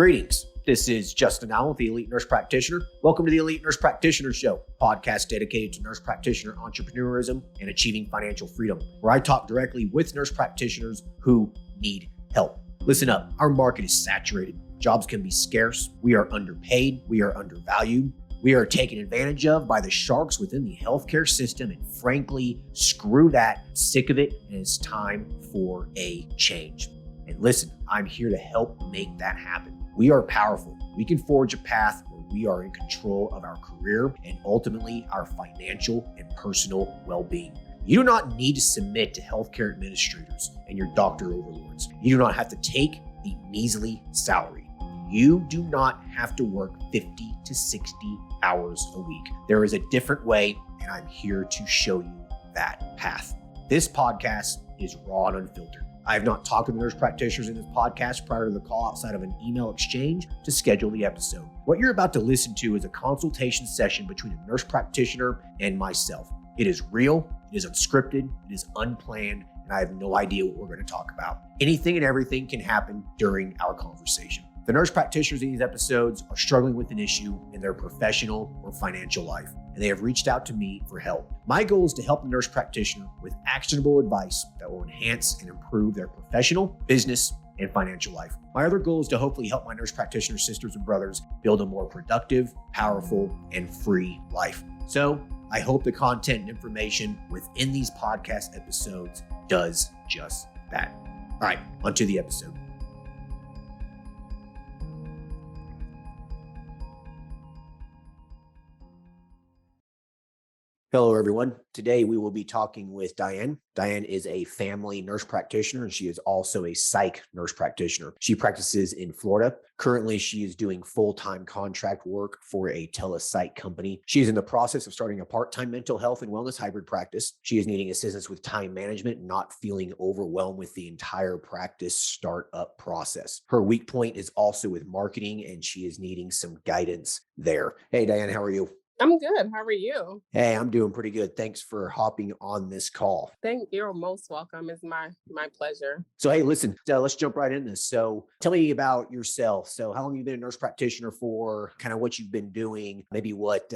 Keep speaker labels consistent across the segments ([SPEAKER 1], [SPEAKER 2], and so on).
[SPEAKER 1] Greetings. This is Justin Allen with the Elite Nurse Practitioner. Welcome to the Elite Nurse Practitioner Show, podcast dedicated to nurse practitioner entrepreneurism and achieving financial freedom, where I talk directly with nurse practitioners who need help. Listen up, our market is saturated. Jobs can be scarce. We are underpaid. We are undervalued. We are taken advantage of by the sharks within the healthcare system, and frankly, screw that. I'm sick of it, and it's time for a change. And listen, I'm here to help make that happen. We are powerful. We can forge a path where we are in control of our career and ultimately our financial and personal well-being. You do not need to submit to healthcare administrators and your doctor overlords. You do not have to take a measly salary. You do not have to work 50 to 60 hours a week. There is a different way, and I'm here to show you that path. This podcast is raw and unfiltered. I have not talked to the nurse practitioners in this podcast prior to the call outside of an email exchange to schedule the episode. What you're about to listen to is a consultation session between a nurse practitioner and myself. It is real, it is unscripted, it is unplanned, and I have no idea what we're going to talk about. Anything and everything can happen during our conversation. The nurse practitioners in these episodes are struggling with an issue in their professional or financial life, and they have reached out to me for help. My goal is to help the nurse practitioner with actionable advice that will enhance and improve their professional, business, and financial life. My other goal is to hopefully help my nurse practitioner sisters and brothers build a more productive, powerful, and free life. So I hope the content and information within these podcast episodes does just that. All right, onto the episode. Hello, everyone. Today, we will be talking with Dianne. Dianne is a family nurse practitioner, and she is also a psych nurse practitioner. She practices in Florida. Currently, she is doing full-time contract work for a telepsych company. She is in the process of starting a part-time mental health and wellness hybrid practice. She is needing assistance with time management, not feeling overwhelmed with the entire practice startup process. Her weak point is also with marketing, and she is needing some guidance there. Hey, Dianne, how are you?
[SPEAKER 2] I'm good. How are you?
[SPEAKER 1] Hey, I'm doing pretty good. Thanks for hopping on this call.
[SPEAKER 2] You're most welcome. It's my pleasure.
[SPEAKER 1] So, hey, listen, let's jump right in this. So tell me about yourself. So how long have you been a nurse practitioner for, kind of what you've been doing, maybe what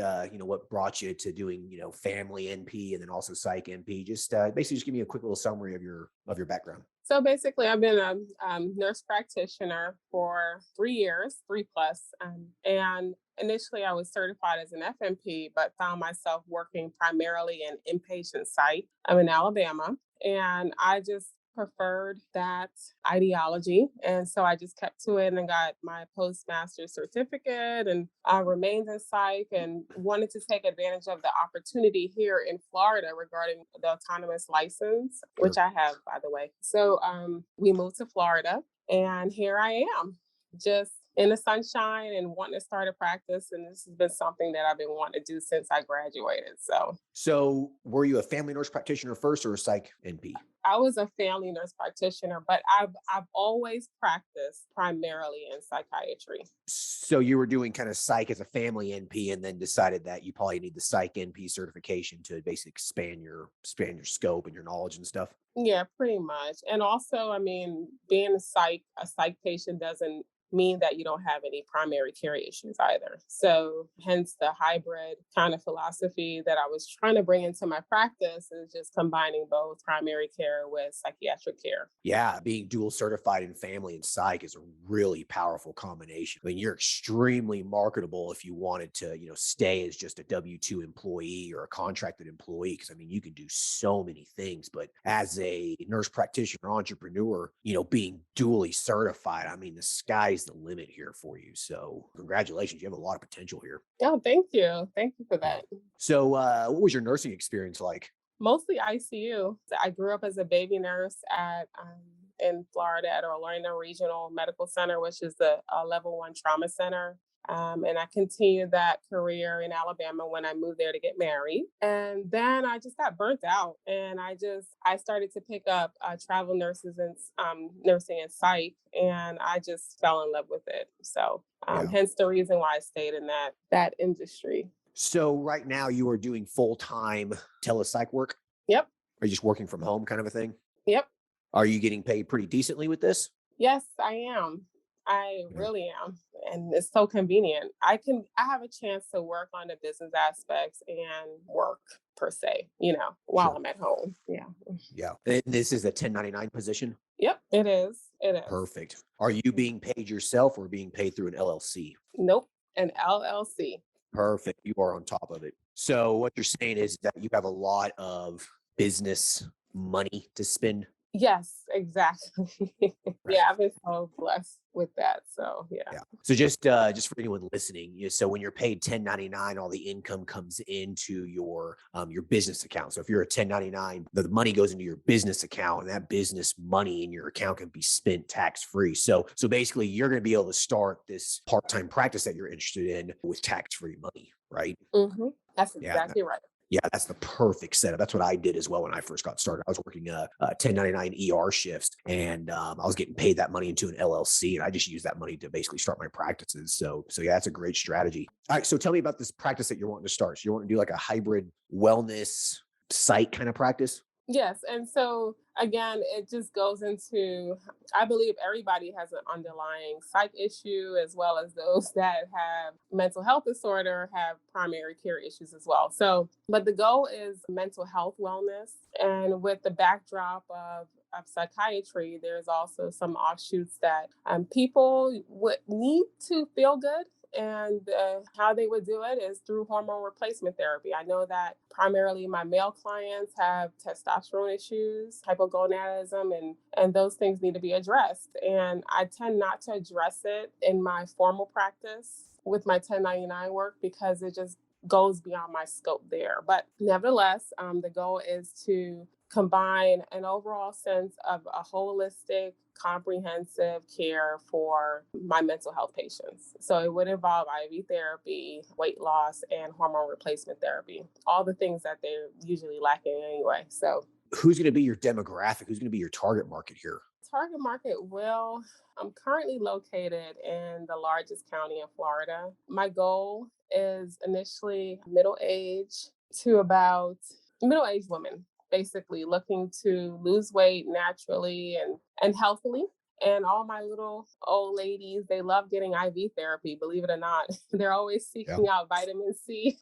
[SPEAKER 1] brought you to doing, family NP and then also psych NP. Just basically just give me a quick little summary of your background.
[SPEAKER 2] So basically, I've been a nurse practitioner for 3 years, 3 plus. And initially, I was certified as an FNP, but found myself working primarily in inpatient psych. I'm in Alabama, and I just preferred that ideology. And so I just kept to it and got my postmaster's certificate and remained in psych and wanted to take advantage of the opportunity here in Florida regarding the autonomous license,
[SPEAKER 1] Sure.
[SPEAKER 2] which I have, by the way. So we moved to Florida, and here I am, just in the sunshine and wanting to start a practice. And this has been something that I've been wanting to do since I graduated.
[SPEAKER 1] So were you a family nurse practitioner first or a psych NP?
[SPEAKER 2] I was a family nurse practitioner, but I've always practiced primarily in psychiatry.
[SPEAKER 1] So you were doing kind of psych as a family NP and then decided that you probably need the psych NP certification to basically expand your scope and your knowledge and stuff.
[SPEAKER 2] Yeah, pretty much. And also, I mean, being a psych patient doesn't mean that you don't have any primary care issues either. So hence the hybrid kind of philosophy that I was trying to bring into my practice is just combining both primary care with psychiatric care.
[SPEAKER 1] Yeah, being dual certified in family and psych is a really powerful combination. I mean, you're extremely marketable if you wanted to, stay as just a W-2 employee or a contracted employee, because I mean, you can do so many things. But as a nurse practitioner entrepreneur, being dually certified, I mean, the sky's the limit here for you. So congratulations, you have a lot of potential here.
[SPEAKER 2] Oh, thank you. Thank you for that.
[SPEAKER 1] So what was your nursing experience like?
[SPEAKER 2] Mostly ICU. I grew up as a baby nurse in Florida at Orlando Regional Medical Center, which is the level 1 trauma center. And I continued that career in Alabama when I moved there to get married. And then I just got burnt out, and I started to pick up travel nurses and nursing and psych, and I just fell in love with it. So hence the reason why I stayed in that industry.
[SPEAKER 1] So right now you are doing full-time telepsych work?
[SPEAKER 2] Yep.
[SPEAKER 1] Are you just working from home kind of a thing?
[SPEAKER 2] Yep.
[SPEAKER 1] Are you getting paid pretty decently with this?
[SPEAKER 2] Yes, I am. I
[SPEAKER 1] Yeah.
[SPEAKER 2] really am. And it's so convenient. I have a chance to work on the business aspects and work per se, while
[SPEAKER 1] Sure.
[SPEAKER 2] I'm at home. Yeah.
[SPEAKER 1] Yeah. And this is a 1099 position.
[SPEAKER 2] Yep, it is. It is.
[SPEAKER 1] Perfect. Are you being paid yourself or being paid through an LLC?
[SPEAKER 2] Nope. An LLC.
[SPEAKER 1] Perfect. You are on top of it. So what you're saying is that you have a lot of business money to spend.
[SPEAKER 2] Yes, exactly.
[SPEAKER 1] Right.
[SPEAKER 2] Yeah, I've been so blessed with that. So yeah.
[SPEAKER 1] Yeah. So just for anyone listening, so when you're paid 1099, all the income comes into your business account. So if you're a 1099, the money goes into your business account, and that business money in your account can be spent tax free. So basically, you're going to be able to start this part-time practice that you're interested in with tax free money, right?
[SPEAKER 2] That's
[SPEAKER 1] Yeah.
[SPEAKER 2] exactly right.
[SPEAKER 1] Yeah, that's the perfect setup. That's what I did as well when I first got started. I was working 1099 ER shifts, and I was getting paid that money into an LLC, and I just used that money to basically start my practices. So yeah, that's a great strategy. All right, so tell me about this practice that you're wanting to start. So you want to do like a hybrid wellness psych kind of practice?
[SPEAKER 2] Yes. And so again, it just goes into, I believe everybody has an underlying psych issue, as well as those that have mental health disorder have primary care issues as well. So, but the goal is mental health wellness. And with the backdrop of psychiatry, there's also some offshoots that people would need to feel good. And how they would do it is through hormone replacement therapy. I know that primarily my male clients have testosterone issues, hypogonadism, and those things need to be addressed. And I tend not to address it in my formal practice with my 1099 work because it just goes beyond my scope there. But nevertheless, the goal is to combine an overall sense of a holistic, comprehensive care for my mental health patients. So it would involve IV therapy, weight loss, and hormone replacement therapy, all the things that they're usually lacking anyway. So
[SPEAKER 1] Who's going to be your demographic? Who's going to be your target market here?
[SPEAKER 2] target market, well, I'm currently located in the largest county in Florida. My goal is initially middle age to about middle-aged women, basically looking to lose weight naturally and healthily. And all my little old ladies, they love getting IV therapy, believe it or not. They're always
[SPEAKER 1] Yeah.
[SPEAKER 2] seeking out vitamin C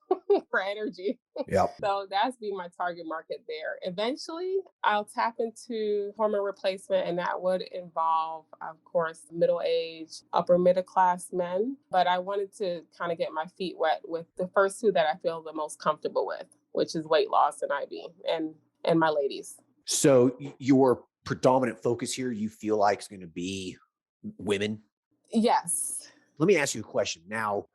[SPEAKER 2] for energy.
[SPEAKER 1] Yeah.
[SPEAKER 2] So that's be my target market there. Eventually, I'll tap into hormone replacement, and that would involve, of course, middle age, upper middle class men. But I wanted to kind of get my feet wet with the first two that I feel the most comfortable with, which is weight loss and IV, and my ladies.
[SPEAKER 1] So your predominant focus here, you feel like, is going to be women?
[SPEAKER 2] Yes.
[SPEAKER 1] Let me ask you a question. Now,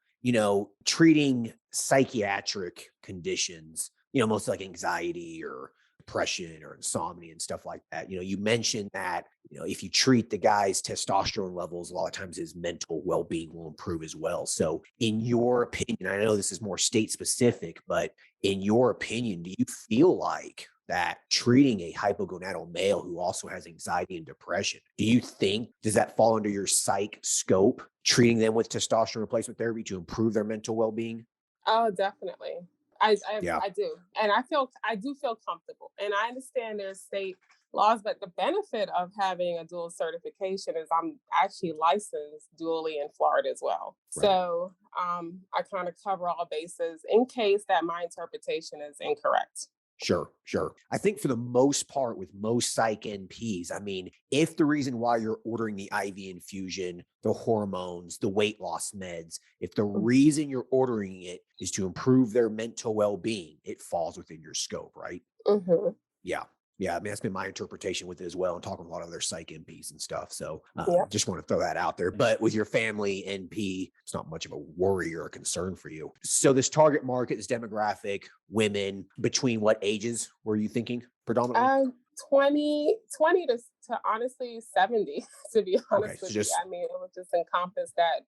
[SPEAKER 1] treating psychiatric conditions, mostly like anxiety or depression or insomnia and stuff like that. You mentioned that, if you treat the guy's testosterone levels, a lot of times his mental well-being will improve as well. So in your opinion, I know this is more state specific, but in your opinion, do you feel like that treating a hypogonadal male who also has anxiety and depression, does that fall under your psych scope, treating them with testosterone replacement therapy to improve their mental well-being?
[SPEAKER 2] Oh, definitely. I
[SPEAKER 1] Yeah.
[SPEAKER 2] I do. And I do feel comfortable. And I understand there's state laws, but the benefit of having a dual certification is I'm actually licensed dually in Florida as well.
[SPEAKER 1] Right.
[SPEAKER 2] So I kind of cover all bases in case that my interpretation is incorrect.
[SPEAKER 1] Sure. I think for the most part with most psych NPs, if the reason why you're ordering the IV infusion, the hormones, the weight loss meds, if the reason you're ordering it is to improve their mental well-being, it falls within your scope, right?
[SPEAKER 2] Mm-hmm.
[SPEAKER 1] Yeah. That's been my interpretation with it as well, and talking with a lot of other psych NPs and stuff. So
[SPEAKER 2] Yep.
[SPEAKER 1] just want to throw that out there. But with your family NP, it's not much of a worry or a concern for you. So this target market, this demographic, women between what ages were you thinking predominantly?
[SPEAKER 2] 20 to honestly 70, to be honest
[SPEAKER 1] Okay, so
[SPEAKER 2] with you.
[SPEAKER 1] just,
[SPEAKER 2] I mean, it would just encompass that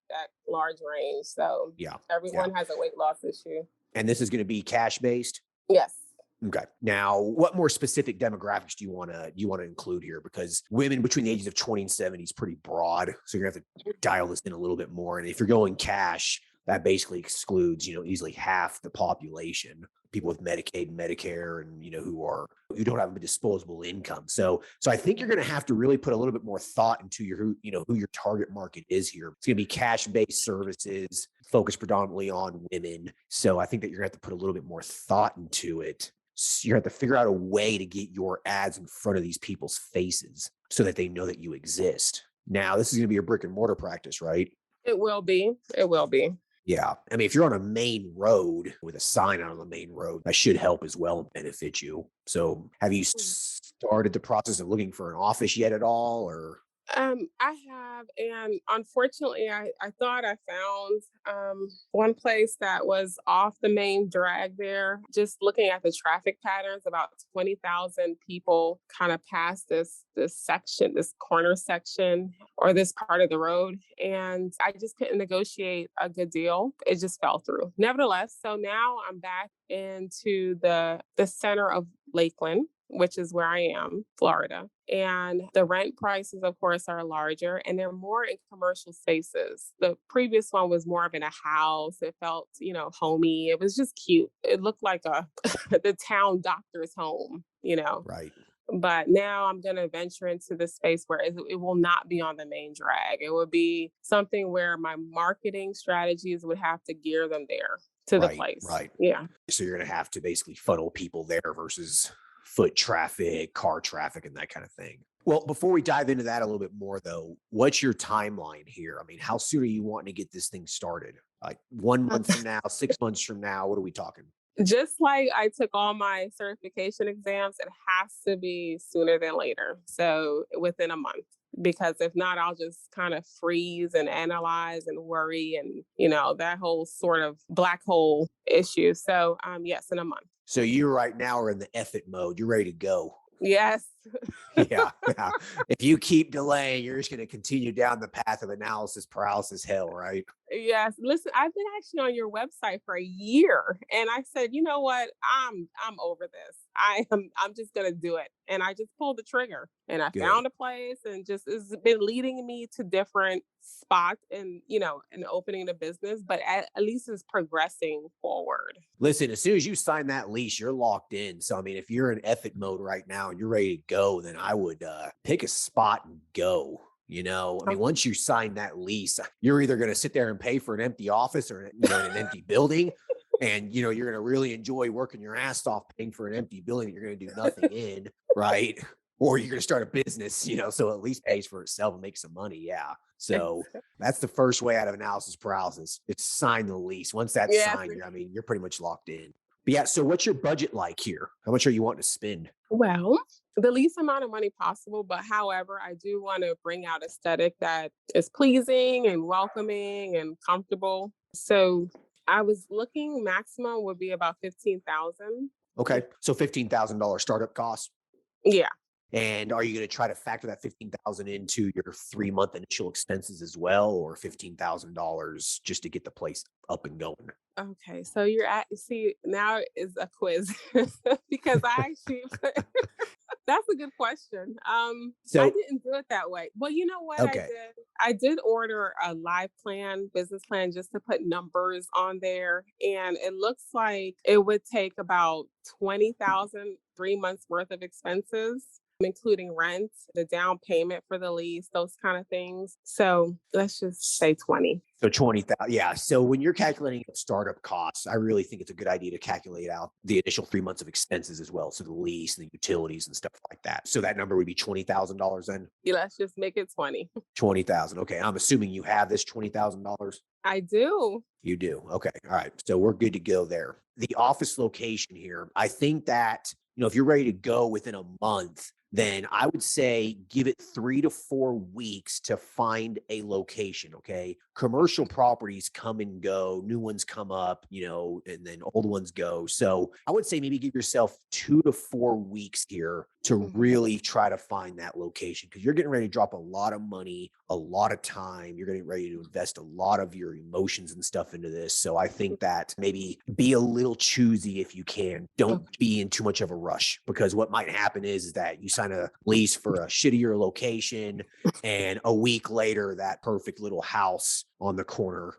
[SPEAKER 2] large range. So
[SPEAKER 1] yeah.
[SPEAKER 2] everyone has a weight loss issue.
[SPEAKER 1] And this is going to be cash based?
[SPEAKER 2] Yes.
[SPEAKER 1] Okay. Now, what more specific demographics do you want to include here? Because women between the ages of 20 and 70 is pretty broad. So you're going to have to dial this in a little bit more. And if you're going cash, that basically excludes, easily half the population, people with Medicaid and Medicare and, who don't have a disposable income. So I think you're going to have to really put a little bit more thought into who your target market is here. It's going to be cash-based services, focused predominantly on women. So I think that you're going to have to put a little bit more thought into it. So you have to figure out a way to get your ads in front of these people's faces so that they know that you exist. Now, this is going to be a brick and mortar practice, right?
[SPEAKER 2] It will be. It will be.
[SPEAKER 1] Yeah. I mean, if you're on a main road with a sign out on the main road, that should help as well and benefit you. So have you started the process of looking for an office yet at all, or?
[SPEAKER 2] I have, and unfortunately, I thought I found one place that was off the main drag there. Just looking at the traffic patterns, about 20,000 people kind of pass this section, this corner section, or this part of the road, and I just couldn't negotiate a good deal. It just fell through. Nevertheless, so now I'm back into the center of Lakeland, which is where I am, Florida. And the rent prices, of course, are larger and they're more in commercial spaces. The previous one was more of in a house. It felt, homey. It was just cute. It looked like the town doctor's home,
[SPEAKER 1] Right.
[SPEAKER 2] But now I'm going to venture into the space where it will not be on the main drag. It will be something where my marketing strategies would have to gear them there to the place.
[SPEAKER 1] Right.
[SPEAKER 2] Yeah.
[SPEAKER 1] So you're going to have to basically funnel people there versus foot traffic, car traffic, and that kind of thing. Well, before we dive into that a little bit more, though, what's your timeline here? I mean, how soon are you wanting to get this thing started? Like 1 month from now, 6 months from now? What are we talking?
[SPEAKER 2] Just like I took all my certification exams, it has to be sooner than later. So within a month, because if not, I'll just kind of freeze and analyze and worry and, that whole sort of black hole issue. So yes, in a month.
[SPEAKER 1] So you right now are in the effort mode. You're ready to go.
[SPEAKER 2] Yes.
[SPEAKER 1] Yeah. If you keep delaying, you're just going to continue down the path of analysis paralysis hell, right?
[SPEAKER 2] Yes. Listen, I've been actually on your website for a year and I said, you know what? I'm over this. I'm just gonna do it. And I just pulled the trigger and I found a place and just it's been leading me to different spots and and opening the business, but at least it's progressing forward.
[SPEAKER 1] Listen, as soon as you sign that lease, you're locked in. So I mean, if you're in effort mode right now and you're ready to go, then I would pick a spot and go. I mean, once you sign that lease, you're either going to sit there and pay for an empty office or in an empty building. And, you're going to really enjoy working your ass off paying for an empty building that you're going to do nothing in, right? Or you're going to start a business, so at least pays for itself and make some money. Yeah. So that's the first way out of analysis paralysis. It's sign the lease. Once that's signed, you're pretty much locked in. But yeah, so what's your budget like here? How much are you wanting to spend?
[SPEAKER 2] Well, the least amount of money possible, but however, I do want to bring out aesthetic that is pleasing and welcoming and comfortable. So I was looking maximum would be about 15,000.
[SPEAKER 1] Okay. So $15,000 startup cost.
[SPEAKER 2] Yeah.
[SPEAKER 1] And are you going to try to factor that 15,000 into your 3-month initial expenses as well, or $15,000 just to get the place up and going?
[SPEAKER 2] Okay, so now is a quiz because I actually that's a good question.
[SPEAKER 1] So
[SPEAKER 2] I didn't do it that way. Well, you know what I did? I did order a live business plan, just to put numbers on there, and it looks like it would take about 20,000, 3 months worth of expenses, including rent, the down payment for the lease, those kind of things. So let's just say 20.
[SPEAKER 1] So 20,000. Yeah. So when you're calculating startup costs, I really think it's a good idea to calculate out the initial 3 months of expenses as well. So the lease, the utilities and stuff like that. So that number would be $20,000 then?
[SPEAKER 2] Yeah, let's just make it 20.
[SPEAKER 1] 20,000. Okay. I'm assuming you have this $20,000.
[SPEAKER 2] I do.
[SPEAKER 1] You do. Okay. All right. So we're good to go there. The office location here, I think that, if you're ready to go within a month, then I would say give it 3 to 4 weeks to find a location. Okay. Commercial properties come and go, new ones come up, and then old ones go. So I would say maybe give yourself 2 to 4 weeks here to really try to find that location, because you're getting ready to drop a lot of money, a lot of time. You're getting ready to invest a lot of your emotions and stuff into this. So I think that maybe be a little choosy if you can. Don't be in too much of a rush, because what might happen is that you sign a lease for a shittier location and a week later, that perfect little house on the corner,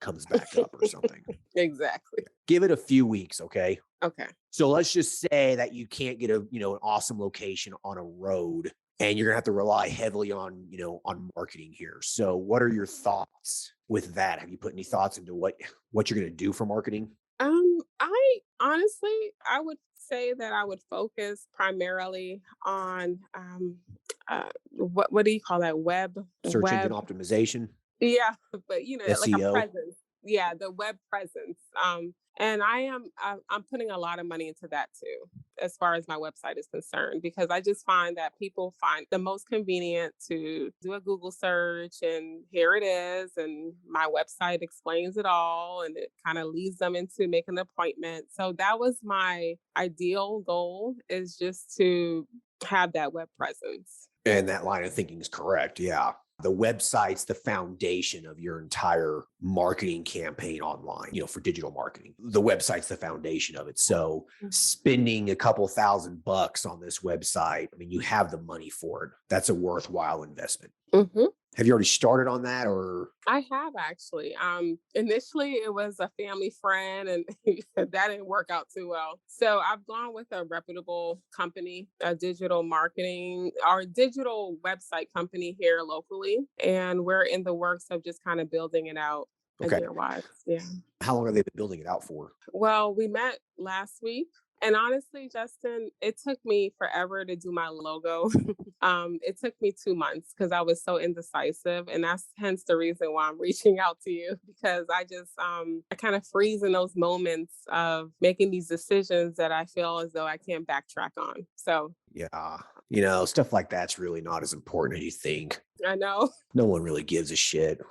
[SPEAKER 1] comes back up or something.
[SPEAKER 2] Exactly.
[SPEAKER 1] Give it a few weeks, okay?
[SPEAKER 2] Okay.
[SPEAKER 1] So let's just say that you can't get an awesome location on a road and you're gonna have to rely heavily on, on marketing here. So what are your thoughts with that? Have you put any thoughts into what you're gonna do for marketing?
[SPEAKER 2] I honestly, I would say that I would focus primarily on what do you call that?
[SPEAKER 1] Search engine
[SPEAKER 2] Web.
[SPEAKER 1] optimization,
[SPEAKER 2] Yeah, but like a
[SPEAKER 1] SEO.
[SPEAKER 2] presence. Yeah, the web presence. And I'm putting a lot of money into that too, as far as my website is concerned, because I just find that people find the most convenient to do a Google search and here it is, and my website explains it all, and it kind of leads them into making an appointment. So that was my ideal goal, is just to have that web presence.
[SPEAKER 1] And that line of thinking is correct. Yeah. The website's the foundation of your entire marketing campaign online, for digital marketing. The website's the foundation of it. So spending a couple $1,000 on this website, I mean, you have the money for it. That's a worthwhile investment.
[SPEAKER 2] Mm-hmm.
[SPEAKER 1] Have you already started on that, or?
[SPEAKER 2] I have actually. Initially it was a family friend and that didn't work out too well. So I've gone with a reputable company, a digital marketing or digital website company here locally. And we're in the works of just kind of building it out
[SPEAKER 1] Okay.
[SPEAKER 2] idea wise. Yeah.
[SPEAKER 1] How long have they been building it out for?
[SPEAKER 2] Well, we met last week. And honestly, Justin, it took me forever to do my logo. It took me 2 months because I was so indecisive. And that's hence the reason why I'm reaching out to you, because I just, I kind of freeze in those moments of making these decisions that I feel as though I can't backtrack on. So,
[SPEAKER 1] Yeah. Stuff like that's really not as important as you think.
[SPEAKER 2] I know.
[SPEAKER 1] No one really gives a shit.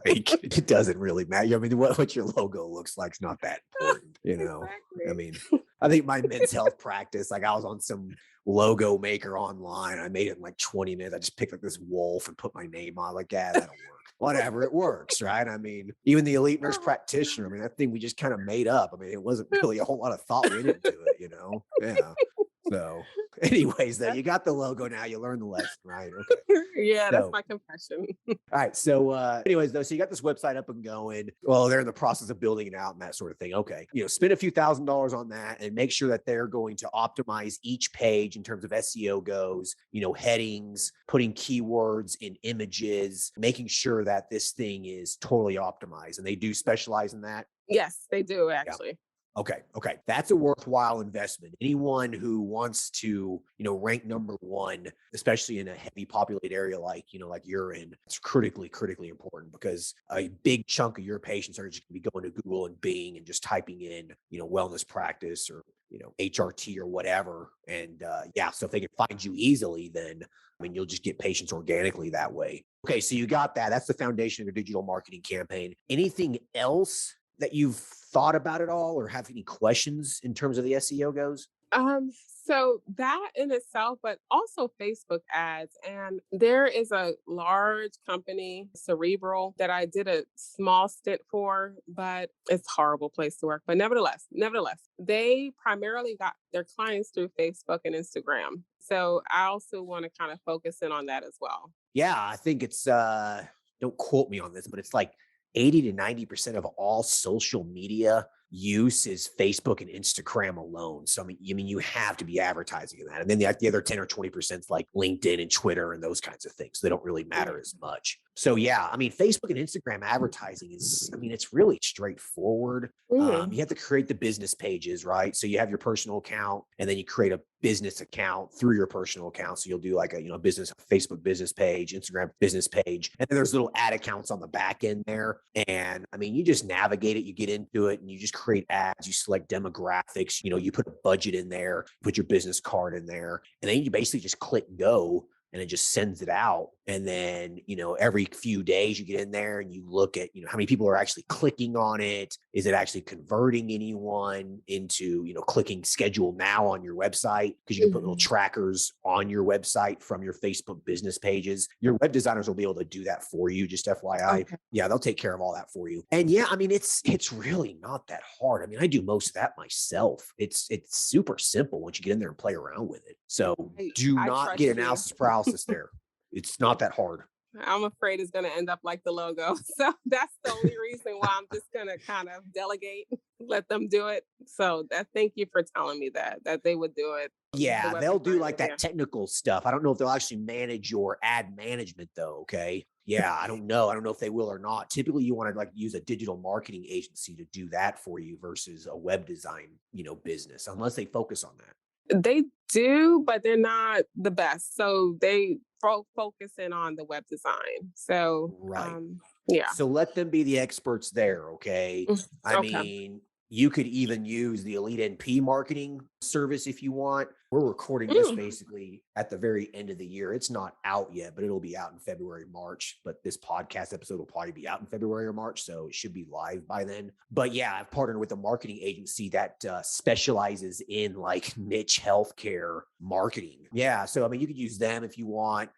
[SPEAKER 1] Like, it doesn't really matter. I mean, what your logo looks like is not that important,
[SPEAKER 2] Exactly.
[SPEAKER 1] I mean, I think my men's health practice, like I was on some logo maker online. I made it in like 20 minutes. I just picked like this wolf and put my name on. Like, yeah, that'll work. Whatever, it works, right? I mean, even the elite nurse practitioner, I mean, that thing we just kind of made up. I mean, it wasn't really a whole lot of thought went into it, Yeah. So, anyways, though, you got the logo now. You learned the lesson, right? Okay.
[SPEAKER 2] Yeah, that's
[SPEAKER 1] So,
[SPEAKER 2] my confession.
[SPEAKER 1] all right. So, anyways, though, so you got this website up and going. Well, they're in the process of building it out and that sort of thing. Okay. Spend a few $1,000s on that and make sure that they're going to optimize each page in terms of SEO goes, headings, putting keywords in images, making sure that this thing is totally optimized. And they do specialize in that.
[SPEAKER 2] Yes, they do actually.
[SPEAKER 1] Okay. That's a worthwhile investment. Anyone who wants to, rank number one, especially in a heavy populated area like you're in, it's critically important, because a big chunk of your patients are just going to be going to Google and Bing and just typing in, wellness practice or, HRT or whatever. And so if they can find you easily, then, I mean, you'll just get patients organically that way. Okay. So you got that. That's the foundation of your digital marketing campaign. Anything else that you've thought about it all, or have any questions in terms of the SEO goes?
[SPEAKER 2] So that in itself, but also Facebook ads. And there is a large company, Cerebral, that I did a small stint for, but it's a horrible place to work. But nevertheless, they primarily got their clients through Facebook and Instagram. So I also want to kind of focus in on that as well.
[SPEAKER 1] Yeah, I think it's don't quote me on this, but it's like 80 to 90% of all social media use is Facebook and Instagram alone. So I mean, you have to be advertising in that. And then the other 10 or 20% is like LinkedIn and Twitter and those kinds of things. They don't really matter as much. So yeah, I mean, Facebook and Instagram advertising is, I mean, it's really straightforward. You have to create the business pages, right? So you have your personal account and then you create a business account through your personal account. So you'll do like a, business, Facebook business page, Instagram business page. And then there's little ad accounts on the back end there. And I mean, you just navigate it, you get into it and you just create ads, you select demographics, you put a budget in there, put your business card in there, and then you basically just click go and it just sends it out. And then, every few days you get in there and you look at, how many people are actually clicking on it. Is it actually converting anyone into, clicking schedule now on your website? Because you can put little trackers on your website from your Facebook business pages. Your web designers will be able to do that for you, just FYI.
[SPEAKER 2] Okay.
[SPEAKER 1] Yeah, they'll take care of all that for you. And yeah, I mean, it's really not that hard. I mean, I do most of that myself. It's super simple once you get in there and play around with it. So do
[SPEAKER 2] I
[SPEAKER 1] not
[SPEAKER 2] trust
[SPEAKER 1] get
[SPEAKER 2] you.
[SPEAKER 1] analysis paralysis there. It's not that hard.
[SPEAKER 2] I'm afraid it's going to end up like the logo. So that's the only reason why I'm just going to kind of delegate, let them do it. So thank you for telling me that they would do it. The
[SPEAKER 1] Yeah,
[SPEAKER 2] web
[SPEAKER 1] they'll do
[SPEAKER 2] designer.
[SPEAKER 1] like
[SPEAKER 2] Yeah.
[SPEAKER 1] that technical stuff. I don't know if they'll actually manage your ad management though. Okay. Yeah, I don't know. I don't know if they will or not. Typically, you want to like use a digital marketing agency to do that for you versus a web design, business, unless they focus on that.
[SPEAKER 2] They do, but they're not the best. So they focus in on the web design. So,
[SPEAKER 1] Right.
[SPEAKER 2] yeah.
[SPEAKER 1] So let them be the experts there, okay? I
[SPEAKER 2] Okay.
[SPEAKER 1] mean, you could even use the Elite NP marketing service if you want. We're recording this
[SPEAKER 2] Mm,
[SPEAKER 1] basically at the very end of the year. It's not out yet, but it'll be out in February, March. But this podcast episode will probably be out in February or March, so it should be live by then. But yeah, I've partnered with a marketing agency that specializes in like niche healthcare marketing. Yeah, so I mean, you could use them if you want.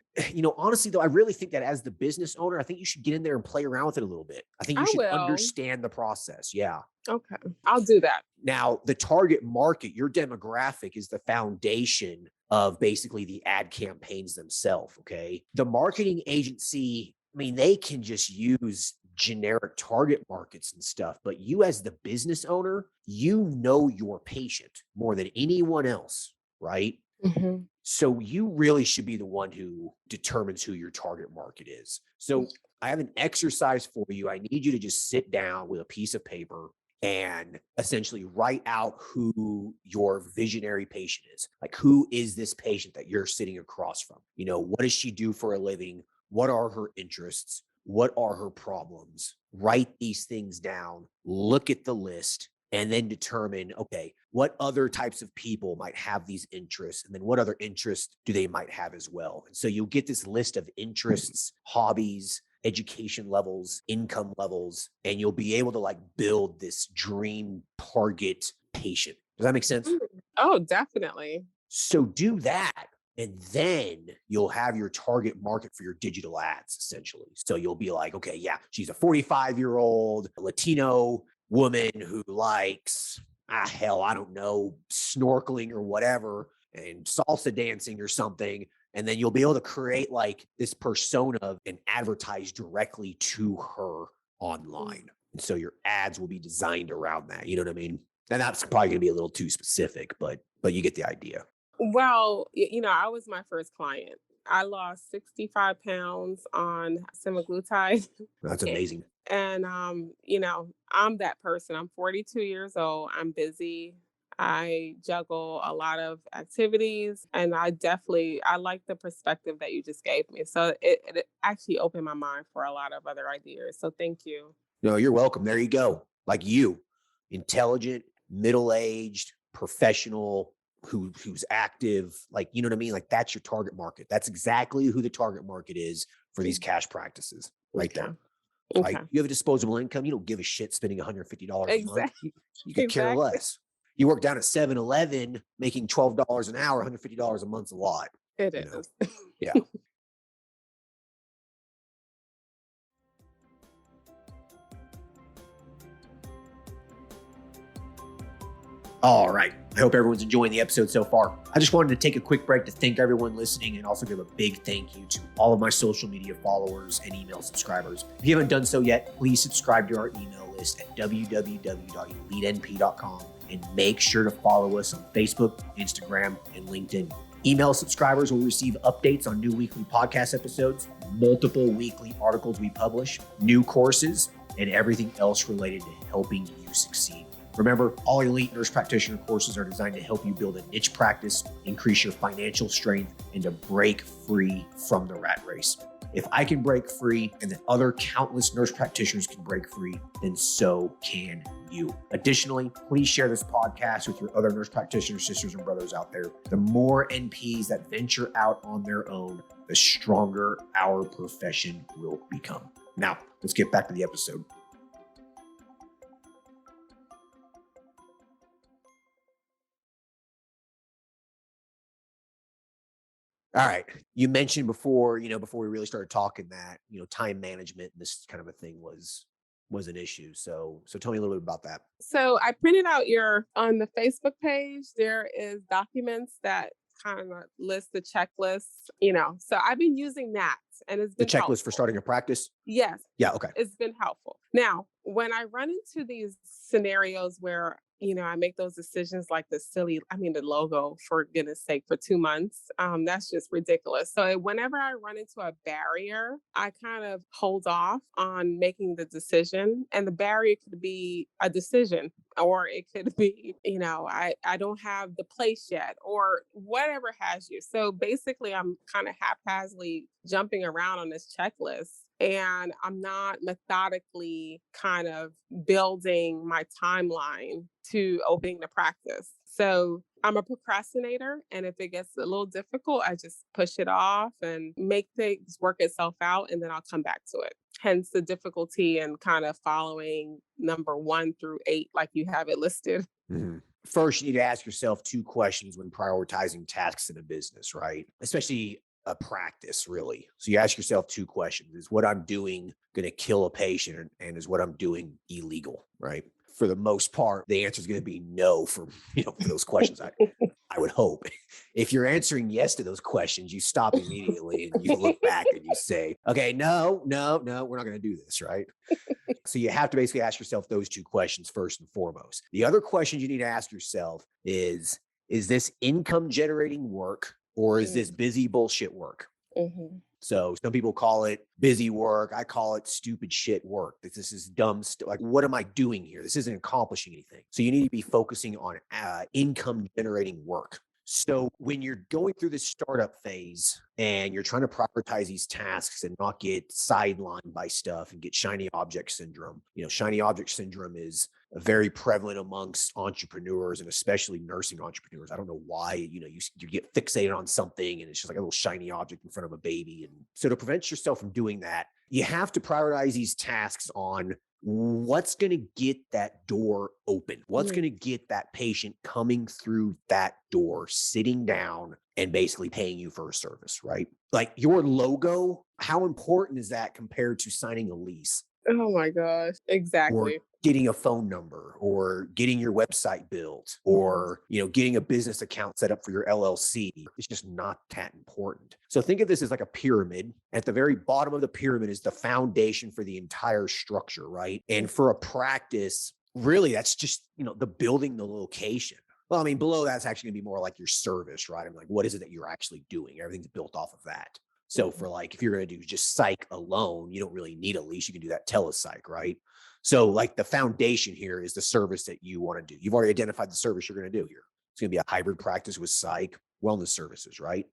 [SPEAKER 1] Honestly, though, I really think that as the business owner, I think you should get in there and play around with it a little bit. I think you
[SPEAKER 2] I
[SPEAKER 1] should
[SPEAKER 2] will.
[SPEAKER 1] understand the process. Yeah.
[SPEAKER 2] Okay. I'll do that.
[SPEAKER 1] Now, the target market, your demographic is the foundation of basically the ad campaigns themselves. Okay. The marketing agency, I mean, they can just use generic target markets and stuff, but you, as the business owner, you know your patient more than anyone else, right?
[SPEAKER 2] Mhm.
[SPEAKER 1] So you really should be the one who determines who your target market is. So I have an exercise for you. I need you to just sit down with a piece of paper and essentially write out who your visionary patient is. Like, who is this patient that you're sitting across from? What does she do for a living? What are her interests? What are her problems? Write these things down, look at the list, and then determine, okay, what other types of people might have these interests, and then what other interests do they might have as well. And so you'll get this list of interests, hobbies, education levels, income levels, and you'll be able to like build this dream target patient. Does that make sense?
[SPEAKER 2] Oh, definitely.
[SPEAKER 1] So do that. And then you'll have your target market for your digital ads, essentially. So you'll be like, okay, yeah, she's a 45-year-old Latino woman who likes, hell, I don't know, snorkeling or whatever, and salsa dancing or something. And then you'll be able to create like this persona and advertise directly to her online. And so your ads will be designed around that. You know what I mean? And that's probably going to be a little too specific, but you get the idea.
[SPEAKER 2] Well, I was my first client. I lost 65 pounds on semaglutide.
[SPEAKER 1] That's amazing.
[SPEAKER 2] And, I'm that person. I'm 42 years old. I'm busy. I juggle a lot of activities, and I like the perspective that you just gave me. So it actually opened my mind for a lot of other ideas. So thank you.
[SPEAKER 1] No, you're welcome. There you go. Like you, intelligent, middle-aged, professional, who's active. Like, you know what I mean? Like, that's your target market. That's exactly who the target market is for these cash practices right
[SPEAKER 2] Okay.
[SPEAKER 1] there.
[SPEAKER 2] Okay.
[SPEAKER 1] Right? You have a disposable income. You don't give a shit spending $150 a month.
[SPEAKER 2] Exactly.
[SPEAKER 1] You could care
[SPEAKER 2] Exactly.
[SPEAKER 1] less. You work down at 7-Eleven making $12 an hour, $150 a month's a lot.
[SPEAKER 2] It
[SPEAKER 1] You know?
[SPEAKER 2] is.
[SPEAKER 1] Yeah. All right. I hope everyone's enjoying the episode so far. I just wanted to take a quick break to thank everyone listening and also give a big thank you to all of my social media followers and email subscribers. If you haven't done so yet, please subscribe to our email list at www.elitenp.com and make sure to follow us on Facebook, Instagram, and LinkedIn. Email subscribers will receive updates on new weekly podcast episodes, multiple weekly articles we publish, new courses, and everything else related to helping you succeed. Remember, all Elite Nurse Practitioner courses are designed to help you build a niche practice, increase your financial strength, and to break free from the rat race. If I can break free and that other countless nurse practitioners can break free, then so can you. Additionally, please share this podcast with your other nurse practitioner sisters and brothers out there. The more NPs that venture out on their own, the stronger our profession will become. Now, let's get back to the episode. All right. You mentioned before, before we really started talking that, time management and this kind of a thing was an issue. So tell me a little bit about that.
[SPEAKER 2] So I printed out on the Facebook page, there is documents that kind of list, the checklist, so I've been using that and it's
[SPEAKER 1] The
[SPEAKER 2] been
[SPEAKER 1] checklist for
[SPEAKER 2] helpful.
[SPEAKER 1] starting a practice?
[SPEAKER 2] Yes,
[SPEAKER 1] Yeah, okay.
[SPEAKER 2] it's been helpful. Now, when I run into these scenarios where, I make those decisions like the logo, for goodness sake, for 2 months, that's just ridiculous. So whenever I run into a barrier, I kind of hold off on making the decision. And the barrier could be a decision, or it could be, I don't have the place yet, or whatever has you. So basically, I'm kind of haphazardly jumping around on this checklist, and I'm not methodically kind of building my timeline to opening the practice. So I'm a procrastinator. And if it gets a little difficult, I just push it off and make things work itself out. And then I'll come back to it. Hence the difficulty in kind of following number 1 through 8, like you have it listed.
[SPEAKER 1] Mhm. First, you need to ask yourself 2 questions when prioritizing tasks in a business, right? Especially a practice, really. So you ask yourself 2 questions. Is what I'm doing going to kill a patient, and is what I'm doing illegal, right? For the most part, the answer is going to be no for, for those questions. I would hope. If you're answering yes to those questions, you stop immediately and you look back and you say, okay, no, no, no, we're not going to do this, right? So you have to basically ask yourself those 2 questions first and foremost. The other questions you need to ask yourself is this income generating work, or is this busy bullshit work?
[SPEAKER 2] Mm-hmm.
[SPEAKER 1] So some people call it busy work. I call it stupid shit work. This is dumb stuff. Like, what am I doing here? This isn't accomplishing anything. So you need to be focusing on income generating work. So when you're going through this startup phase and you're trying to prioritize these tasks and not get sidelined by stuff and get shiny object syndrome, shiny object syndrome is very prevalent amongst entrepreneurs, and especially nursing entrepreneurs. I don't know why, you get fixated on something and it's just like a little shiny object in front of a baby. And so to prevent yourself from doing that, you have to prioritize these tasks on what's going to get that door open, what's going to get that patient coming through that door, sitting down and basically paying you for a service, right? Like your logo, how important is that compared to signing a lease?
[SPEAKER 2] Oh my gosh.
[SPEAKER 1] Or
[SPEAKER 2] Exactly.
[SPEAKER 1] getting a phone number, or getting your website built, or getting a business account set up for your LLC. It's just not that important. So think of this as like a pyramid. At the very bottom of the pyramid is the foundation for the entire structure, right? And for a practice, really, that's just the building, the location. Well, I mean, below that's actually going to be more like your service, right? I'm like, what is it that you're actually doing? Everything's built off of that. So for like, if you're going to do just psych alone, you don't really need a lease. You can do that telepsych, right? So like the foundation here is the service that you want to do. You've already identified the service you're going to do here. It's going to be a hybrid practice with psych wellness services, right?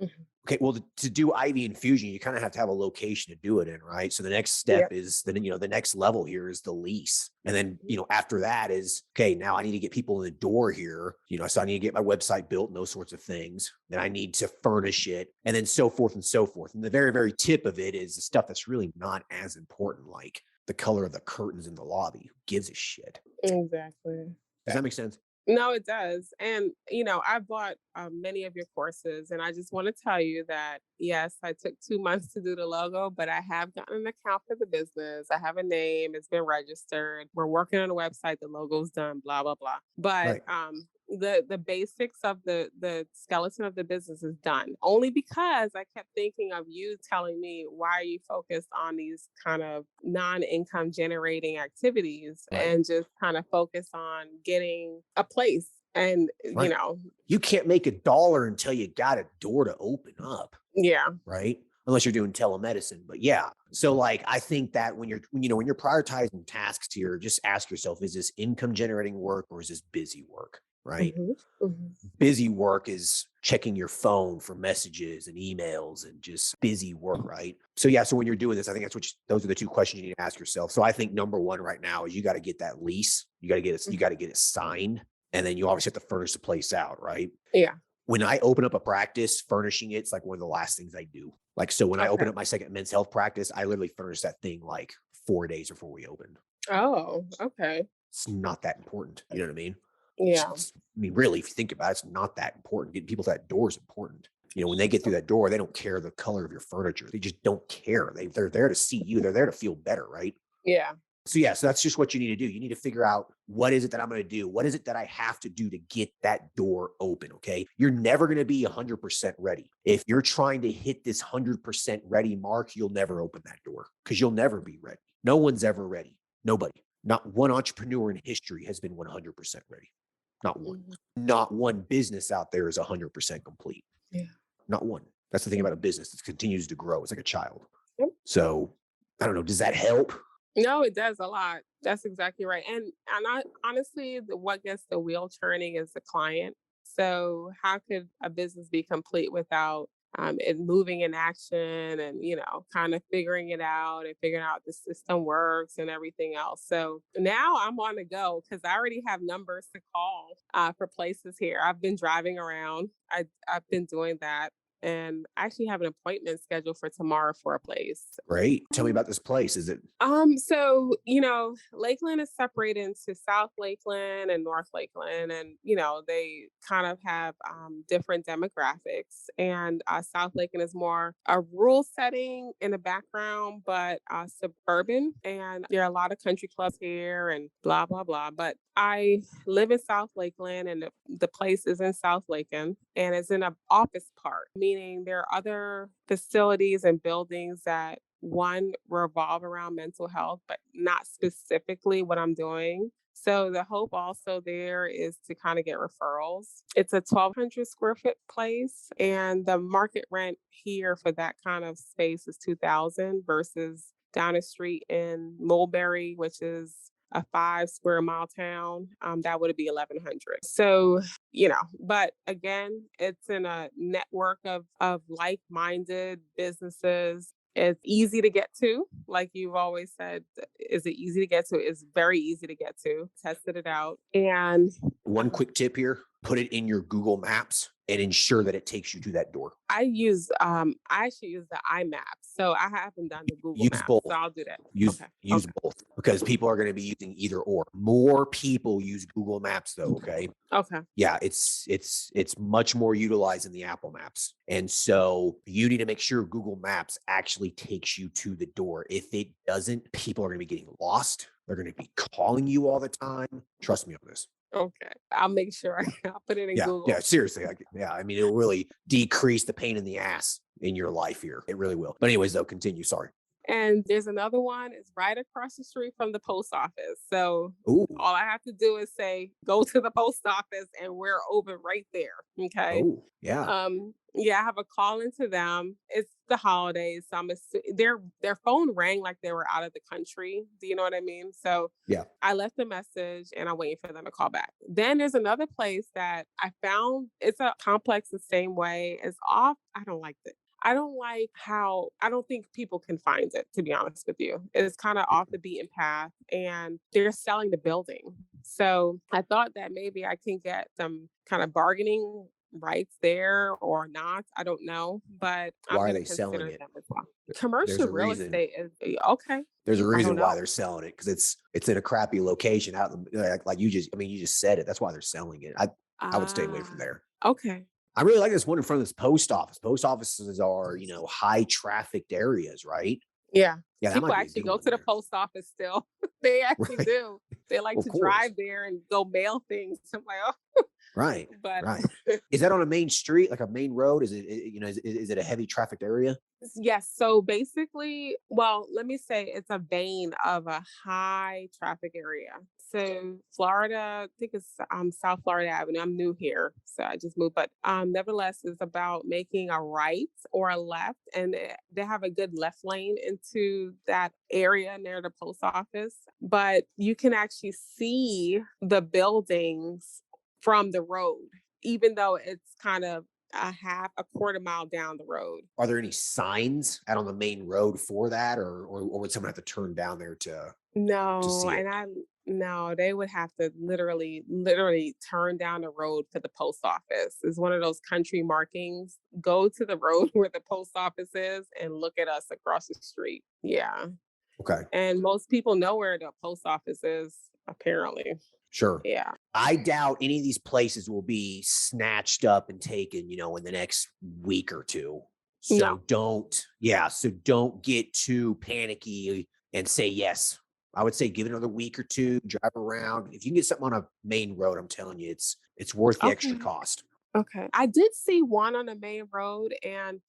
[SPEAKER 2] Mhm.
[SPEAKER 1] Okay, well, to do IV infusion, you kind of have to have a location to do it in, right? So the next step
[SPEAKER 2] Yep.
[SPEAKER 1] is then, the next level here is the lease. And then, after that is, okay, now I need to get people in the door here, so I need to get my website built and those sorts of things. Then I need to furnish it, and then so forth and so forth. And the very, very tip of it is the stuff that's really not as important, like the color of the curtains in the lobby. Who gives a shit?
[SPEAKER 2] Exactly.
[SPEAKER 1] Does that make sense?
[SPEAKER 2] No, it does. And, I bought many of your courses, and I just want to tell you that, yes, I took 2 months to do the logo, but I have gotten an account for the business. I have a name, it's been registered. We're working on a website, the logo's done, blah, blah, blah. But
[SPEAKER 1] Right.
[SPEAKER 2] the basics of the skeleton of the business is done, only because I kept thinking of you telling me, why are you focused on these kind of non-income generating activities
[SPEAKER 1] Right.
[SPEAKER 2] and just kind of focus on getting a place. And
[SPEAKER 1] Right. You can't make $1 until you got a door to open up.
[SPEAKER 2] yeah.
[SPEAKER 1] Right? Unless you're doing telemedicine. But yeah. So like I think that when you're prioritizing tasks here, just ask yourself, is this income generating work or is this busy work? Right?
[SPEAKER 2] Mhm, mhm.
[SPEAKER 1] Busy work is checking your phone for messages and emails and just busy work, right? So yeah, so when you're doing this, I think those are the 2 questions you need to ask yourself. So I think number 1 right now is you got to get that lease. You got to get it signed, and then you obviously have to furnish the place out, right?
[SPEAKER 2] Yeah.
[SPEAKER 1] When I open up a practice, furnishing it's like one of the last things I do. Like, so when I open
[SPEAKER 2] Okay.
[SPEAKER 1] up my second men's health practice, I literally furnish that thing like 4 days before we opened.
[SPEAKER 2] Oh, okay.
[SPEAKER 1] It's not that important. You know what I mean?
[SPEAKER 2] Yeah.
[SPEAKER 1] I mean, really, if you think about it, it's not that important. Getting people to that door is important. When they get through that door, they don't care the color of your furniture. They just don't care. They're there to see you. They're there to feel better, right?
[SPEAKER 2] Yeah.
[SPEAKER 1] So that's just what you need to do. You need to figure out, what is it that I'm going to do? What is it that I have to do to get that door open? Okay. You're never going to be 100% ready. If you're trying to hit this 100% ready mark, you'll never open that door because you'll never be ready. No one's ever ready. Nobody. Not one entrepreneur in history has been 100% ready. Not one.
[SPEAKER 2] Mhm.
[SPEAKER 1] Not one business out there is 100% complete.
[SPEAKER 2] Yeah.
[SPEAKER 1] Not one. That's the thing about a business that continues to grow. It's like a child.
[SPEAKER 2] Yep.
[SPEAKER 1] So I don't know. Does that help?
[SPEAKER 2] No, it does a lot. That's exactly right. And I honestly, what gets the wheel turning is the client. So how could a business be complete without it moving in action and kind of figuring it out and figuring out the system works and everything else. So now I'm on the go because I already have numbers to call for places here. I've been driving around. I've been doing that. And I actually have an appointment scheduled for tomorrow for a place.
[SPEAKER 1] Great. Tell me about this place. Is it
[SPEAKER 2] So, Lakeland is separated into South Lakeland and North Lakeland, and they kind of have different demographics. And South Lakeland is more a rural setting in the background, but suburban. And there are a lot of country clubs here and blah blah blah. But I live in South Lakeland, and the place is in South Lakeland, and it's in an office park, meaning there are other facilities and buildings that one revolve around mental health, but not specifically what I'm doing. So the hope also there is to kind of get referrals. It's a 1,200 square foot place, and the market rent here for that kind of space is 2,000 versus down the street in Mulberry, which is a 5 square mile town, that would be 1,100. So, but again, it's in a network of like-minded businesses. It's easy to get to, like you've always said. Is it easy to get to? It's very easy to get to. Tested it out, and
[SPEAKER 1] one quick tip here? Put it in your Google Maps and ensure that it takes you to that door.
[SPEAKER 2] I actually use the iMaps, so I haven't done the Google
[SPEAKER 1] Use
[SPEAKER 2] Maps,
[SPEAKER 1] both.
[SPEAKER 2] so I'll do that.
[SPEAKER 1] Use
[SPEAKER 2] Okay.
[SPEAKER 1] both because people are going to be using either or. More people use Google Maps though. Okay.
[SPEAKER 2] Okay.
[SPEAKER 1] Yeah, it's much more utilized in the Apple Maps. And so you need to make sure Google Maps actually takes you to the door. If it doesn't, people are going to be getting lost. They're going to be calling you all the time. Trust me on this.
[SPEAKER 2] Okay. I'll make sure I'll put it in
[SPEAKER 1] Yeah,
[SPEAKER 2] Google.
[SPEAKER 1] seriously. I mean, it'll really decrease the pain in the ass in your life here. It really will. But anyways, though, continue. Sorry.
[SPEAKER 2] And there's another one. It's right across the street from the post office. So
[SPEAKER 1] Ooh.
[SPEAKER 2] all I have to do is say, go to the post office, and we're open right there. Okay.
[SPEAKER 1] Oh, yeah.
[SPEAKER 2] Yeah, I have a call into them. It's the holidays. So their phone rang like they were out of the country. Do you know what I mean? So
[SPEAKER 1] Yeah.
[SPEAKER 2] I left a message and I'm waiting for them to call back. Then there's another place that I found. It's a complex the same way. It's off. I don't like it. I don't think people can find it, to be honest with you. It's kind of off the beaten path, and they're selling the building. So I thought that maybe I can get some kind of bargaining rights there or not. I don't know, but I'm
[SPEAKER 1] Why are
[SPEAKER 2] going
[SPEAKER 1] they
[SPEAKER 2] to
[SPEAKER 1] selling
[SPEAKER 2] consider
[SPEAKER 1] it?
[SPEAKER 2] them as well.
[SPEAKER 1] There's
[SPEAKER 2] Commercial
[SPEAKER 1] a
[SPEAKER 2] real
[SPEAKER 1] reason.
[SPEAKER 2] estate is okay.
[SPEAKER 1] There's a
[SPEAKER 2] I don't
[SPEAKER 1] reason why
[SPEAKER 2] know.
[SPEAKER 1] they're selling it because it's in a crappy location out in like you just said it. That's why they're selling it. I would stay away from there.
[SPEAKER 2] Okay.
[SPEAKER 1] I really like this one in front of this post office. Post offices are, high trafficked areas, right?
[SPEAKER 2] Yeah.
[SPEAKER 1] Yeah, that
[SPEAKER 2] People
[SPEAKER 1] might be a
[SPEAKER 2] actually
[SPEAKER 1] good
[SPEAKER 2] go
[SPEAKER 1] one
[SPEAKER 2] to the
[SPEAKER 1] there.
[SPEAKER 2] post office still. They actually
[SPEAKER 1] Right.
[SPEAKER 2] do. They like
[SPEAKER 1] Of
[SPEAKER 2] to
[SPEAKER 1] course.
[SPEAKER 2] drive there and go mail things. I'm like, oh,
[SPEAKER 1] Right.
[SPEAKER 2] but
[SPEAKER 1] Right. Is that on a main street, like a main road? Is it a heavy trafficked area?
[SPEAKER 2] yes. So basically, well, let me say it's a vein of a high traffic area. So Florida, I think it's South Florida Avenue. I'm new here, so I just moved. But nevertheless, it's about making a right or a left, and they have a good left lane into that area near the post office. But you can actually see the buildings from the road, even though it's kind of a quarter mile down the road.
[SPEAKER 1] Are there any signs out on the main road for that, or would someone have to turn down there to
[SPEAKER 2] No,
[SPEAKER 1] see it?
[SPEAKER 2] and no, they would have to literally turn down the road to the post office. It's one of those country markings. Go to the road where the post office is and look at us across the street. Yeah.
[SPEAKER 1] Okay,
[SPEAKER 2] And most people know where the post office is, apparently.
[SPEAKER 1] sure.
[SPEAKER 2] Yeah.
[SPEAKER 1] I doubt any of these places will be snatched up and taken, in the next week or two.
[SPEAKER 2] No.
[SPEAKER 1] So don't get too panicky and say yes. I would say give it another week or two, drive around. If you can get something on a main road, I'm telling you, it's worth the extra
[SPEAKER 2] Okay.
[SPEAKER 1] cost.
[SPEAKER 2] Okay. I did see one on the main road and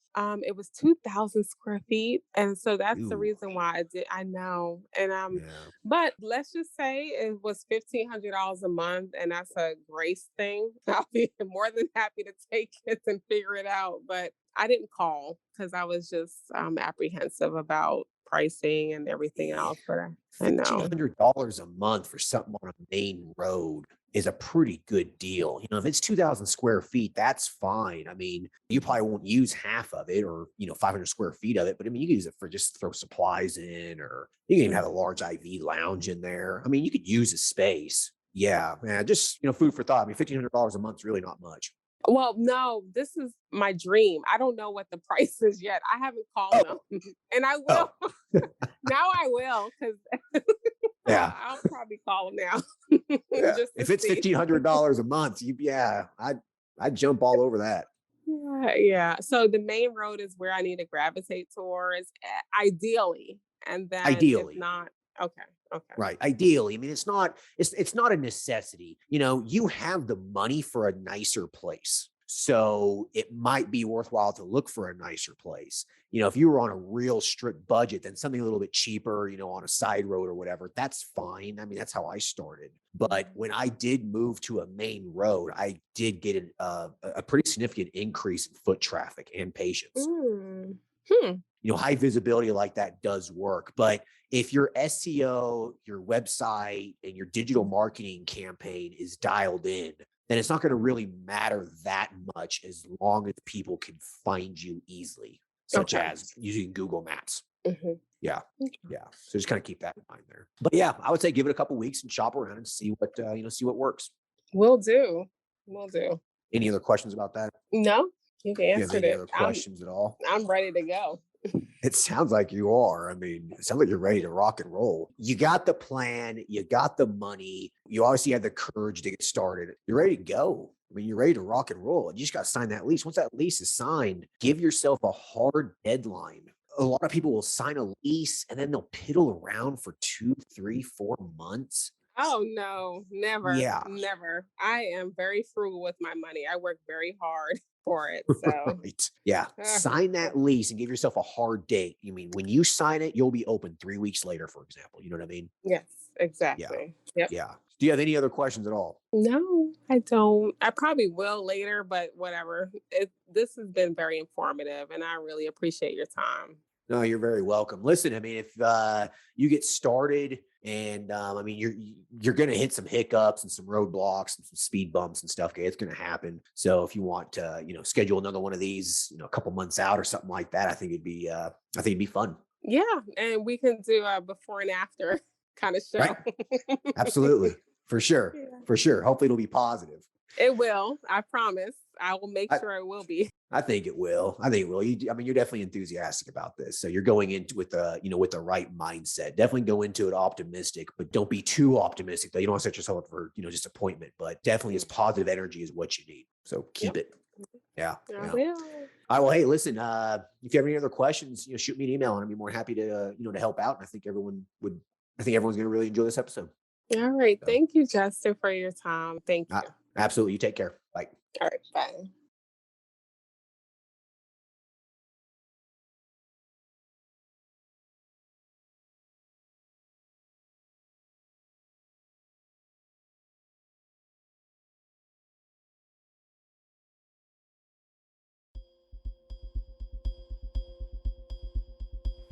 [SPEAKER 2] it was 2,000 square feet. And so that's the
[SPEAKER 1] Ooh,
[SPEAKER 2] reason why I know. And
[SPEAKER 1] yeah.
[SPEAKER 2] but let's just say it was $1,500 a month and that's a grace thing. I'll be more than happy to take it and figure it out. But I didn't call because I was just apprehensive about pricing and everything else. But I know.
[SPEAKER 1] $1,500 a month for something on a main road is a pretty good deal. If it's 2,000 square feet, that's fine. I mean, you probably won't use half of it or, 500 square feet of it, but I mean, you can use it for just throw supplies in, or you can even have a large IV lounge in there. I mean, you could use a space. Yeah, man, just, food for thought. I mean, $1,500 a month is really not much.
[SPEAKER 2] Well, no, this is my dream. I don't know what the price is yet. I haven't called
[SPEAKER 1] Oh,
[SPEAKER 2] them, and I
[SPEAKER 1] oh,
[SPEAKER 2] will. Now I will because
[SPEAKER 1] yeah.
[SPEAKER 2] I'll probably call them now
[SPEAKER 1] Yeah.
[SPEAKER 2] just to
[SPEAKER 1] If it's
[SPEAKER 2] see.
[SPEAKER 1] $1,500 a month, I'd jump all over that.
[SPEAKER 2] Yeah, yeah. So the main road is where I need to gravitate towards, ideally, and then if
[SPEAKER 1] Ideally.
[SPEAKER 2] not, okay, okay.
[SPEAKER 1] Right. Ideally. I mean, it's not a necessity. You have the money for a nicer place. So it might be worthwhile to look for a nicer place. If you were on a real strict budget, then something a little bit cheaper, on a side road or whatever, that's fine. I mean, that's how I started. But when I did move to a main road, I did get a pretty significant increase in foot traffic and patients.
[SPEAKER 2] Mm. Hmm.
[SPEAKER 1] High visibility like that does work. But if your SEO, your website, and your digital marketing campaign is dialed in, then it's not going to really matter that much as long as people can find you easily, such
[SPEAKER 2] Okay.
[SPEAKER 1] as using Google Maps.
[SPEAKER 2] Hmm.
[SPEAKER 1] Yeah. Yeah. So just kind of keep that in mind there. But yeah, I would say give it a couple weeks and shop around and see what works.
[SPEAKER 2] Will do. Will do.
[SPEAKER 1] Any other questions about that?
[SPEAKER 2] No, you've
[SPEAKER 1] Do you have
[SPEAKER 2] answered
[SPEAKER 1] any
[SPEAKER 2] it.
[SPEAKER 1] other questions at all?
[SPEAKER 2] I'm ready to go.
[SPEAKER 1] It sounds like you are. I mean, it sounds like you're ready to rock and roll. You got the plan, you got the money, you obviously have the courage to get started. You're ready to go. I mean, you're ready to rock and roll. And you just got to sign that lease. Once that lease is signed, give yourself a hard deadline. A lot of people will sign a lease and then they'll piddle around for 2, 3, 4 months.
[SPEAKER 2] Oh no, never,
[SPEAKER 1] Yeah.
[SPEAKER 2] never. I am very frugal with my money. I work very hard for it. So,
[SPEAKER 1] Right. Yeah. Sign that lease and give yourself a hard date. You mean when you sign it, you'll be open 3 weeks later, for example. You know what I mean?
[SPEAKER 2] yes,
[SPEAKER 1] Yeah.
[SPEAKER 2] exactly. Yep.
[SPEAKER 1] Yeah. Do you have any other questions at all?
[SPEAKER 2] No, I don't. I probably will later, but whatever. This has been very informative and I really appreciate your time.
[SPEAKER 1] No, you're very welcome. Listen, I mean, if you get started, and I mean, you're going to hit some hiccups and some roadblocks and some speed bumps and stuff. Okay, it's going to happen. So if you want to, schedule another one of these, a couple months out or something like that, I think it'd be fun.
[SPEAKER 2] Yeah, and we can do a before and after kind of show.
[SPEAKER 1] Right? Absolutely, for sure,
[SPEAKER 2] Yeah.
[SPEAKER 1] for sure. Hopefully, it'll be positive.
[SPEAKER 2] It will. I promise. I will make
[SPEAKER 1] I,
[SPEAKER 2] sure it will be.
[SPEAKER 1] I think it will. I think it will. I mean, you're definitely enthusiastic about this, so you're going into with the right mindset. Definitely go into it optimistic, but don't be too optimistic. Though you don't want to set yourself up for disappointment. But definitely, as positive energy is what you need. So keep
[SPEAKER 2] Yep.
[SPEAKER 1] it. Yeah.
[SPEAKER 2] I
[SPEAKER 1] Yeah.
[SPEAKER 2] will.
[SPEAKER 1] All right. Well, hey, listen. If you have any other questions, shoot me an email, and I'd be more happy to to help out. And I think everyone's going to really enjoy this episode.
[SPEAKER 2] All right.
[SPEAKER 1] So,
[SPEAKER 2] Thank you, Justin, for your time. Thank you.
[SPEAKER 1] absolutely. You take care. Bye.
[SPEAKER 2] All right. Bye.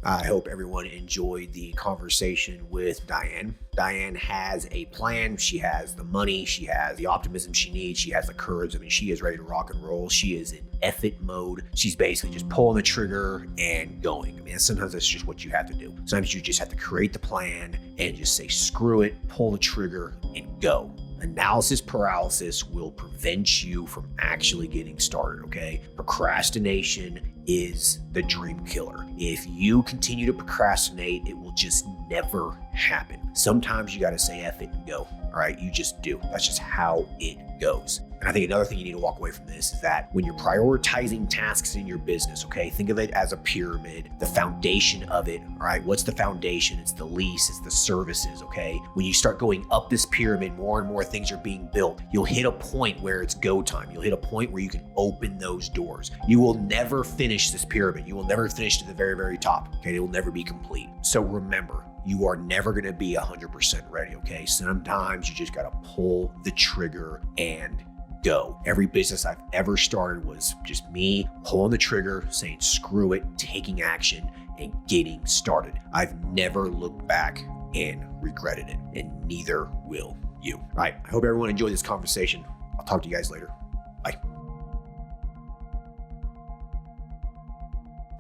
[SPEAKER 1] I hope everyone enjoyed the conversation with Dianne. Dianne has a plan. She has the money. She has the optimism she needs. She has the courage. I mean, she is ready to rock and roll. She is in effort mode. She's basically just pulling the trigger and going. I mean, sometimes that's just what you have to do. Sometimes you just have to create the plan and just say, screw it, pull the trigger and go. Analysis paralysis will prevent you from actually getting started, okay? Procrastination is the dream killer. If you continue to procrastinate, it will just never happen. Sometimes you got to say F it and go, all right? You just do. That's just how it goes. And I think another thing you need to walk away from this is that when you're prioritizing tasks in your business, okay, think of it as a pyramid, the foundation of it, all right? What's the foundation? It's the lease, it's the services, okay? When you start going up this pyramid, more and more things are being built. You'll hit a point where it's go time. You'll hit a point where you can open those doors. You will never finish this pyramid. You will never finish to the very, very top, okay? It will never be complete. So remember, you are never going to be 100% ready, okay? Sometimes you just got to pull the trigger and go. Every business I've ever started was just me pulling the trigger, saying screw it, taking action, and getting started. I've never looked back and regretted it, and neither will you. All right, I hope everyone enjoyed this conversation. I'll talk to you guys later. Bye.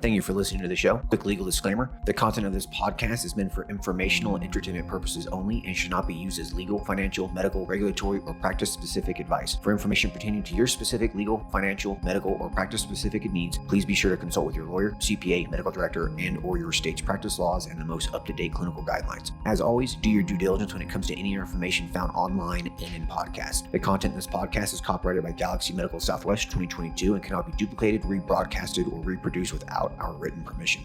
[SPEAKER 1] Thank you for listening to the show. Quick legal disclaimer. The content of this podcast is meant for informational and entertainment purposes only and should not be used as legal, financial, medical, regulatory, or practice-specific advice. For information pertaining to your specific legal, financial, medical, or practice-specific needs, please be sure to consult with your lawyer, CPA, medical director, and/or your state's practice laws and the most up-to-date clinical guidelines. As always, do your due diligence when it comes to any information found online and in podcast. The content in this podcast is copyrighted by Galaxy Medical Southwest 2022 and cannot be duplicated, rebroadcasted, or reproduced without our written permission.